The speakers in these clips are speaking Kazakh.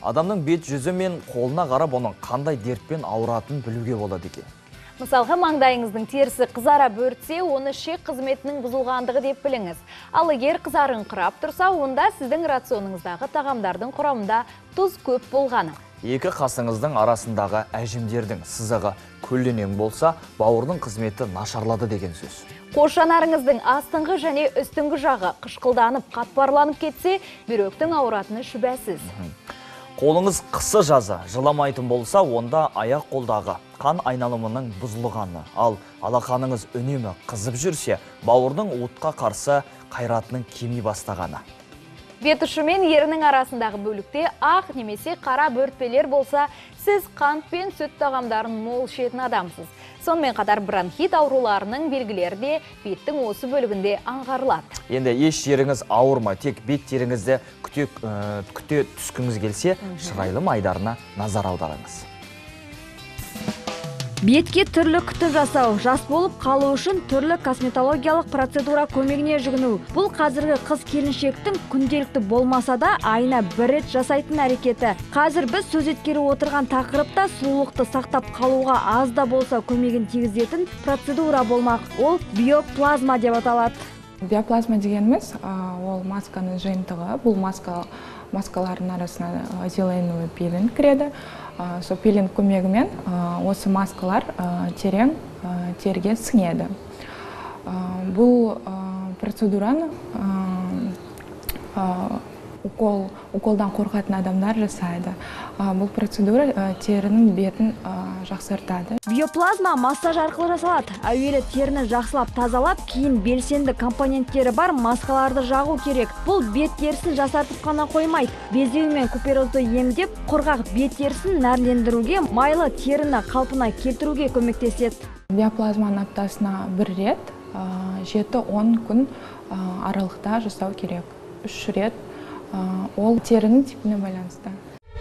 Адамның бет жүзі мен қолына қарап оның қандай дертпен ауыратынын білуге болады екен. Мысалға, маңдайыңыздың терісі қызара бөртсе, оны ішек қызметінің бұзылғандығы деп біліңіз. Ал егер қызарыңқырап тұрса, онда сіздің рационыңыздағы тағамдардың құрамында тұз көп болғаны. Екі қасыңыздың арасындағы әжімдердің сызығы көлденең болса, бауырдың қызметі нашарлады деген сөз. Қошанарыңыздың астыңғы және үстіңгі жағы қышқылданып, қатпарланып кетсе, бүйректің ауыратыны шүбәсіз. Қолыңыз қысы жазы жыламайтын болса, онда аяқ қолдағы қан айналымының бұзылғаны. Ал алақаныңыз үнемі қызып жүрсе, бауырдың отқа қарсы қайратының кеми бастағаны. Бет ұшы мен ерінің арасындағы бөлікте ақ немесе қара бөртпелер болса, сіз қант пен сүт тағамдарын мол ішетін адамсыз. Сонымен қатар бронхит ауруларының белгілері де беттің осы бөлігінде аңғарылады. Енді еш жеріңіз ауырмай, тек бет теріңізді күте түскіңіз келсе, шырайлы майдарына назар аударыңыз. Бетке түрлі күтіп жасау, жас болып қалу үшін түрлі косметологиялық процедура көмегіне жүгіну. Бұл қазіргі қыз келіншектің күнделікті болмаса да айына бір рет жасайтын әрекеті. Қазір біз сөз еткелі отырған тақырыпта сұлулықты сақтап қалуға аз да болса көмегін тигізетін процедура болмақ. Ол биоплазма деп аталады. Биоплазма дегеніміз ол масканың жиынтығы. Бұл маскалардың арасына зеленый пилинг кіреді. Сол пилинг көмегімен осы маскалар терең терге сіңеді. Бұл процедураны уколдан қорқатын адамдар жасайды. Бұл процедура терінің бетін жақсартады. Биоплазма массаж арқылы жасалады. Әуелі теріні жақсылап тазалап, кейін белсенді компоненттері бар маскаларды жағу керек. Бұл бет терісін жасартып қана қоймайды. Безгек мен куперозды емдеп, құрғақ бет терісін нәрлендіруге, майлы теріні қалпына келтіруге көмектеседі. Биоплазманы аптасына бір рет, 7-10 күн аралықта жасау керек. 3 рет. Ол терінің типіне байланысты.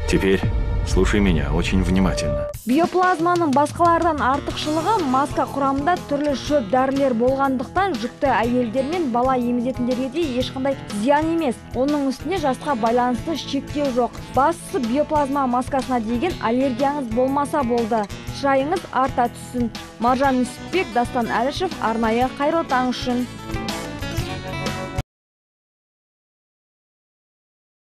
Теперь слушай меня очень внимательно. Биоплазманың басқалардан артықшылығы маска құрамында түрлі шөп дәрілер болғандықтан жүкті әйелдер мен бала емізетіндерге де ешқандай зиян емес. Оның үстіне жасқа байланысты шектеу жоқ. Бастысы биоплазма маскасына деген аллергияңыз болмаса болды. Шырайыңыз арта түссін. Маржан Нүсіпбек, Дастан Әлішев, арнайы Қайырлы таң үшін.